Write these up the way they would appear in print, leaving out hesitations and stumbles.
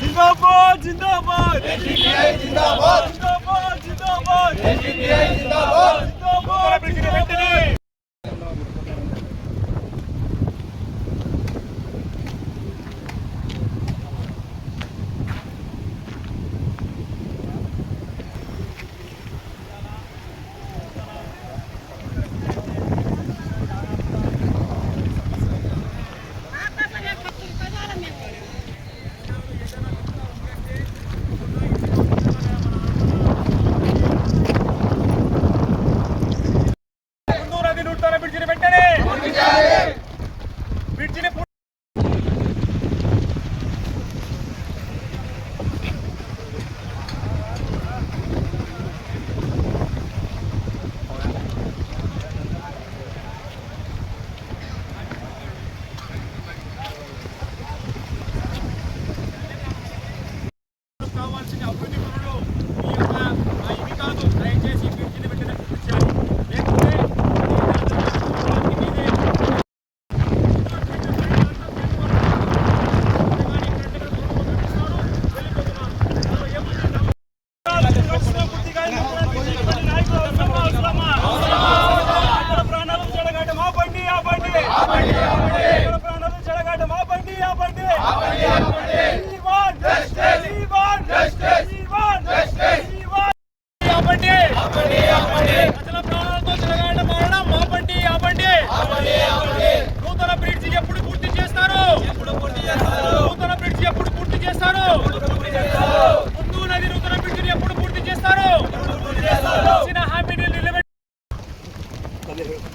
जिंदाबाद जिंदाबाद जिंदाबाद जिंदाबाद जिंदाबाद जिंदाबाद जिंदाबाद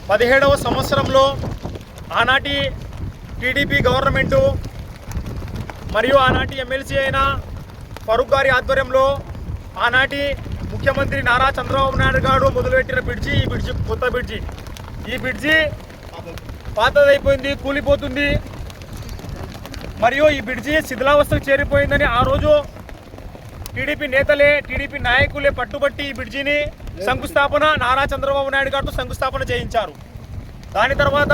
పదిహేడవ సంవత్సరంలో ఆనాటి టీడీపీ గవర్నమెంటు మరియు ఆనాటి ఎమ్మెల్సీ అయిన ఫరూక్ గారి ఆధ్వర్యంలో ఆనాటి ముఖ్యమంత్రి నారా చంద్రబాబు నాయుడు గారు మొదలుపెట్టిన బ్రిడ్జి ఈ బ్రిడ్జి కొత్త బ్రిడ్జి. ఈ బ్రిడ్జి పాతదైపోయింది, కూలిపోతుంది మరియు ఈ బ్రిడ్జి శిథిలావస్థకు చేరిపోయిందని ఆ రోజు టీడీపీ నేతలే టీడీపీ నాయకులే పట్టుబట్టి ఈ బ్రిడ్జిని శంకుస్థాపన నారా చంద్రబాబు నాయుడు గారితో శంకుస్థాపన చేయించారు. దాని తర్వాత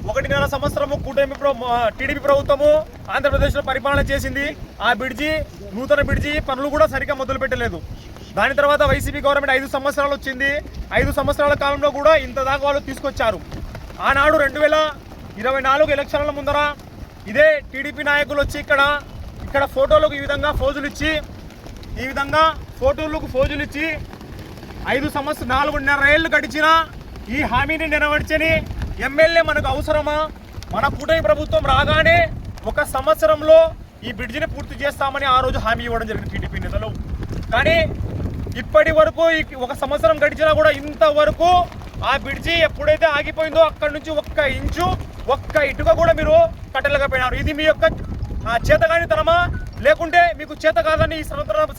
1.5 సంవత్సరము కూటమి టీడీపీ ప్రభుత్వము ఆంధ్రప్రదేశ్లో పరిపాలన చేసింది. ఆ బ్రిడ్జి నూతన బ్రిడ్జి పనులు కూడా సరిగ్గా మొదలు పెట్టలేదు. దాని తర్వాత వైసీపీ గవర్నమెంట్ 5 సంవత్సరాలు వచ్చింది. 5 సంవత్సరాల కాలంలో కూడా ఇంత దాకా వాళ్ళు తీసుకొచ్చారు. ఆనాడు 2024 ఎలక్షన్ల ముందర ఇదే టీడీపీ నాయకులు వచ్చి ఇక్కడ ఫోటోలకు ఈ విధంగా ఫోజులు ఇచ్చి 4.5 ఏళ్ళు గడిచినా ఈ హామీని నెరవేర్చని ఎమ్మెల్యే మనకు అవసరమా? మన కూటమి ప్రభుత్వం రాగానే 1 సంవత్సరంలో ఈ బ్రిడ్జిని పూర్తి చేస్తామని ఆ రోజు హామీ ఇవ్వడం జరిగింది టీడీపీ నేతలు. కానీ ఇప్పటి వరకు 1 సంవత్సరం గడిచినా కూడా ఇంతవరకు ఆ బ్రిడ్జి ఎప్పుడైతే ఆగిపోయిందో అక్కడి నుంచి 1 ఇంచు 1 ఇటుక కూడా మీరు కట్టలేకపోయినారు. ఇది మీ యొక్క చేతగానితనమా లేకుంటే మీకు చేత కాదని ఈ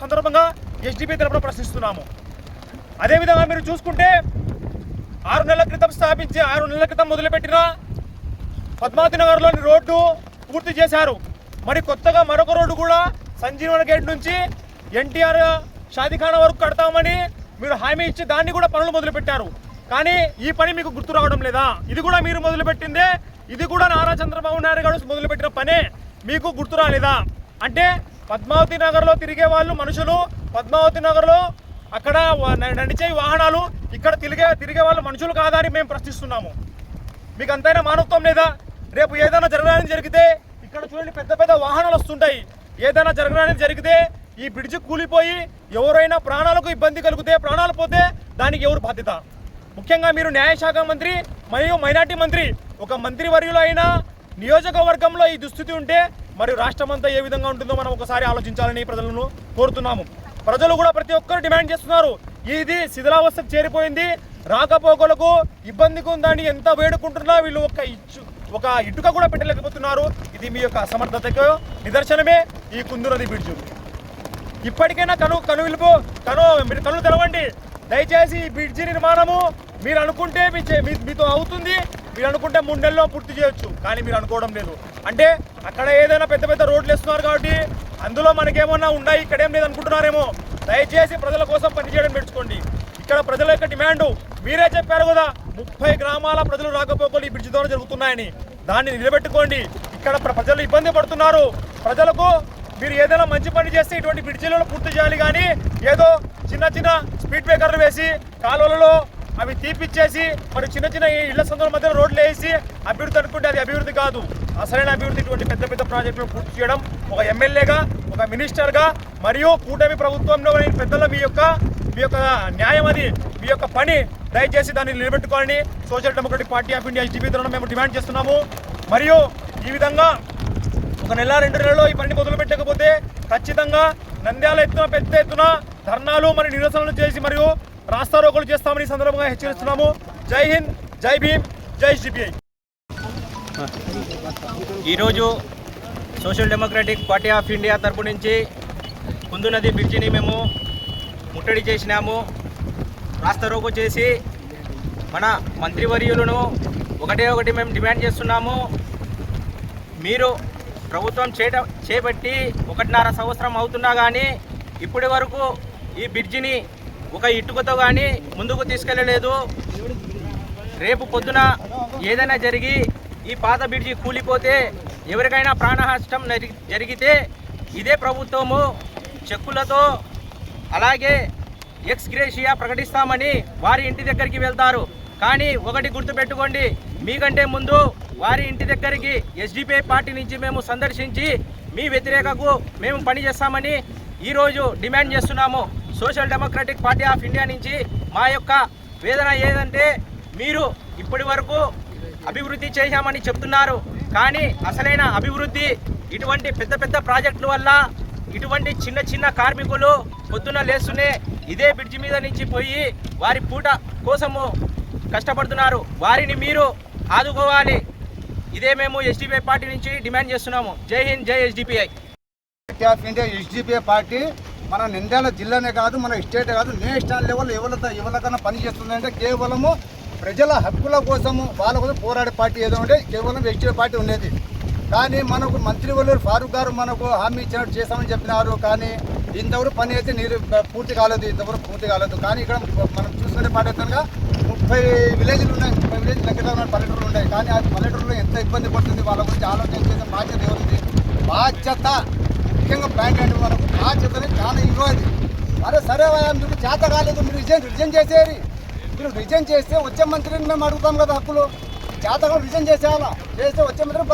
సందర్భంగా ఎస్డిపి తరపున ప్రశ్నిస్తున్నాము. అదేవిధంగా మీరు చూసుకుంటే 6 నెలల క్రితం మొదలుపెట్టిన పద్మావతి నగర్లోని రోడ్డు పూర్తి చేశారు. మరి కొత్తగా మరొక రోడ్డు కూడా సంజీవన గేట్ నుంచి ఎన్టీఆర్ షాదీఖానా వరకు కడతామని మీరు హామీ ఇచ్చి దాన్ని కూడా పనులు మొదలుపెట్టారు. కానీ ఈ పని మీకు గుర్తు రావడం లేదా? ఇది కూడా మీరు మొదలుపెట్టిందే, ఇది కూడా నారా చంద్రబాబు నాయుడు గారు మొదలుపెట్టిన పనే మీకు గుర్తు రాలేదా? అంటే పద్మావతి నగర్లో తిరిగే వాళ్ళు మనుషులు, పద్మావతి నగర్లో అక్కడ నడిచే వాహనాలు, ఇక్కడ తిరిగే వాళ్ళు మనుషులు కాదా అని మేము ప్రశ్నిస్తున్నాము. మీకు అంతైనా మానవత్వం లేదా? రేపు ఏదైనా జరగడానికి జరిగితే ఇక్కడ చూడండి పెద్ద పెద్ద వాహనాలు వస్తుంటాయి. ఏదైనా జరగడానికి జరిగితే ఈ బ్రిడ్జి కూలిపోయి ఎవరైనా ప్రాణాలకు ఇబ్బంది కలిగితే, ప్రాణాలు పోతే దానికి ఎవరు బాధ్యత? ముఖ్యంగా మీరు న్యాయశాఖ మంత్రి మరియు మైనార్టీ మంత్రి, ఒక మంత్రివర్యులు అయిన నియోజకవర్గంలో ఈ దుస్థితి ఉంటే మరి రాష్ట్రమంతా ఏ విధంగా ఉంటుందో మనం ఒకసారి ఆలోచించాలని ప్రజలను కోరుతున్నాము. ప్రజలు కూడా ప్రతి ఒక్కరు డిమాండ్ చేస్తున్నారు. ఇది శిథిలావస్థకు చేరిపోయింది, రాకపోకలకు ఇబ్బందిగా ఉందని ఎంత వేడుకుంటున్నా వీళ్ళు ఒక ఇటుక కూడా పెట్టలేకపోతున్నారు. ఇది మీ యొక్క అసమర్థతకు నిదర్శనమే ఈ కుందునది బ్రిడ్జు. ఇప్పటికైనా మీరు కళ్ళు తెరవండి. దయచేసి ఈ బ్రిడ్జి నిర్మాణము మీరు అనుకుంటే మీతో అవుతుంది, మీరు అనుకుంటే 3 నెలల్లో పూర్తి చేయొచ్చు. కానీ మీరు అనుకోవడం లేదు. అంటే అక్కడ ఏదైనా పెద్ద పెద్ద రోడ్లు వేస్తున్నారు కాబట్టి అందులో మనకేమన్నా ఉన్నాయి, ఇక్కడేం లేదు అనుకుంటున్నారేమో. దయచేసి ప్రజల కోసం పనిచేయడం పెంచుకోండి. ఇక్కడ ప్రజల యొక్క డిమాండ్ మీరే చెప్పారు కదా, 30 గ్రామాల ప్రజలు రాకపోకలు ఈ బ్రిడ్జి ద్వారా జరుగుతున్నాయని. దాన్ని నిలబెట్టుకోండి. ఇక్కడ ప్రజలు ఇబ్బంది పడుతున్నారు. ప్రజలకు మీరు ఏదైనా మంచి పని చేస్తే ఇటువంటి బ్రిడ్జిలను పూర్తి చేయాలి, కానీ ఏదో చిన్న చిన్న స్పీడ్ బ్రేకర్లు వేసి కాలువలలో అవి తీపిచ్చేసి మరి చిన్న చిన్న ఇళ్ల సందుల మధ్య రోడ్లు వేసి అభివృద్ధి అనుకుంటే అది అభివృద్ధి కాదు. అసలైన అభివృద్ధి ఇటువంటి పెద్ద పెద్ద ప్రాజెక్టులను పూర్తి చేయడం. ఒక ఎమ్మెల్యేగా, ఒక మినిస్టర్గా మరియు కూటమి ప్రభుత్వంలో పెద్దల మీ యొక్క న్యాయం, అది మీ యొక్క పని. దయచేసి దాన్ని నిలబెట్టుకోవాలని social democratic party of India SDPI తరఫున మేము డిమాండ్ చేస్తున్నాము. మరియు ఈ విధంగా ఒక నెల 2 నెలల్లో ఈ పని మొదలు పెట్టకపోతే ఖచ్చితంగా నంద్యాల ఎత్తున పెద్ద ఎత్తున ధర్నాలు మరియు నిరసనలు చేసి మరియు రాస్తారోకోలు చేస్తామని ఈ సందర్భంగా హెచ్చరిస్తున్నాము. జై హింద్, జై భీమ్, జై సిపిఐ. ఈరోజు social democratic party of India తరపు నుంచి కుందు నది బ్రిడ్జిని మేము ముట్టడి చేసినాము. రాస్తారోకో చేసి మన మంత్రివర్యులను ఒకటి మేము డిమాండ్ చేస్తున్నాము. మీరు ప్రభుత్వం చేపట్టి 1.5 సంవత్సరం అవుతున్నా కానీ ఇప్పటి వరకు ఈ బ్రిడ్జిని ఒక ఇటుకతో కానీ ముందుకు తీసుకెళ్ళలేదు. రేపు పొద్దున ఏదైనా జరిగి ఈ పాత బ్రిడ్జి కూలిపోతే ఎవరికైనా ప్రాణనష్టం జరిగితే ఇదే ప్రభుత్వము చెక్కులతో అలాగే ఎక్స్ గ్రేషియా ప్రకటిస్తామని వారి ఇంటి దగ్గరికి వెళ్తారు. కానీ ఒకటి గుర్తుపెట్టుకోండి, మీకంటే ముందు వారి ఇంటి దగ్గరికి ఎస్డిపిఐ పార్టీ నుంచి మేము సందర్శించి మీ వ్యతిరేకకు మేము పనిచేస్తామని ఈరోజు డిమాండ్ చేస్తున్నాము. Social democratic party of India నుంచి మా యొక్క వేదన ఏదంటే, మీరు ఇప్పటి వరకు అభివృద్ధి చేశామని చెప్తున్నారు, కానీ అసలైన అభివృద్ధి ఇటువంటి పెద్ద పెద్ద ప్రాజెక్టుల వల్ల ఇటువంటి చిన్న చిన్న కార్మికులు పొద్దున లేస్తూనే ఇదే బ్రిడ్జి మీద నుంచి పోయి వారి పూట కోసము కష్టపడుతున్నారు. వారిని మీరు ఆదుకోవాలి. ఇదే మేము ఎస్డిపిఐ పార్టీ నుంచి డిమాండ్ చేస్తున్నాము. జై హింద్, జై SDPI. Party of India SDPI party మన నంద్యాల జిల్లానే కాదు, మన స్టేట్ కాదు, నేషనల్ లెవెల్ ఎవరికన్నా పనిచేస్తుందంటే కేవలము ప్రజల హక్కుల కోసము, వాళ్ళ కోసం పోరాడే పార్టీ ఏదో ఉంటే కేవలం ఎస్డిపిఐ పార్టీ ఉండేది. కానీ మనకు మంత్రివర్యులు ఫారూక్ గారు మనకు హామీ ఇచ్చినట్టు చేస్తామని చెప్పినారు, కానీ ఇంతవరకు పని అయితే పూర్తి కాలేదు. కానీ ఇక్కడ మనం చూసుకునే పాఠ్యంగా 30 విలేజ్లు ఉన్నాయి, 30 విలేజ్ లెక్కగా పల్లెటూరులు ఉంటాయి. కానీ ఆ పల్లెటూరులో ఎంత ఇబ్బంది పడుతుంది, వాళ్ళ గురించి ఆలోచన చేసే బాధ్యత ఎవరుంది? బాధ్యత ముఖ్యంగా బ్యాంక్ అంటే మనకు బాధ్యతని చాలా ఇవ్వాలి. అరే సరే మీకు చేత కాలేదు, మీరు రిజైన్ చేసేది. మీరు రిజైన్ చేస్తే వచ్చే మంత్రిని మేము అడుగుతాం కదా హక్కులు. చేతగా రిజైన్ చేసేయాలా, చేస్తే వచ్చే మంత్రి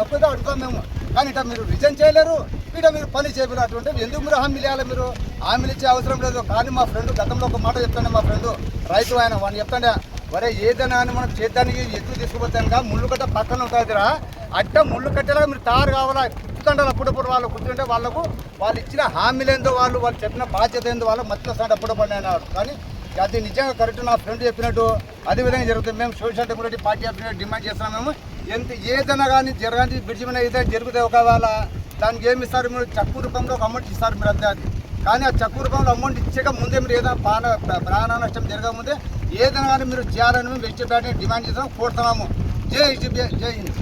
హక్కుగా అడుగుతాం మేము. కానీ ఇట్లా మీరు రిజైన్ చేయలేరు, ఇట్లా మీరు పని చేయలేరు. అటువంటి ఎందుకు మీరు హామీలు ఇవ్వాలి? మీరు హామీలు ఇచ్చే అవసరం లేదు. కానీ మా ఫ్రెండ్ గతంలో ఒక మాట చెప్తాను, మా ఫ్రెండ్ రైతు ఆయన వాడిని చెప్తాండే, వరే ఏదైనా అని మనం చేద్దానికి ఎదురు తీసుకుపోతాను ముళ్ళు కట్ట పక్కన ఉంటుందిరా, అట్ట ముళ్ళు కట్టేలాగా మీరు తయారు కావాలా. కూర్చుంటారు అప్పుడప్పుడు వాళ్ళు కూర్చుంటే వాళ్ళు ఇచ్చిన హామీలు ఏందో, వాళ్ళు చెప్పిన బాధ్యత ఏందో వాళ్ళు మర్చిపోతాడు అప్పుడప్పుడు అన్నారు. కానీ అది నిజంగా కరెక్ట్, నా ఫ్రెండ్ చెప్పినట్టు అదే విధంగా జరుగుతుంది. మేము social democratic party of India demand చేస్తున్నాము. ఏదైనా కానీ జరగాలి, బ్రిడ్జి మీద ఏదైనా జరిగితే ఒకవేళ దానికి ఏమి ఇస్తారు? మీరు చెక్కు రూపంలో ఒక అమౌంట్ ఇస్తారు మీరు అంతే. అది కానీ ఆ చెక్కు రూపంలో అమౌంట్ ఇచ్చాక ముందే మీరు ఏదైనా ప్రాణ నష్టం జరగకముందే ఏదైనా కానీ మీరు చేయాలని మేము ఎస్డిపిఐ డిమాండ్ చేస్తున్నాము, కోరుతున్నాము. జై ఎస్డిపిఐ, జై హింద్.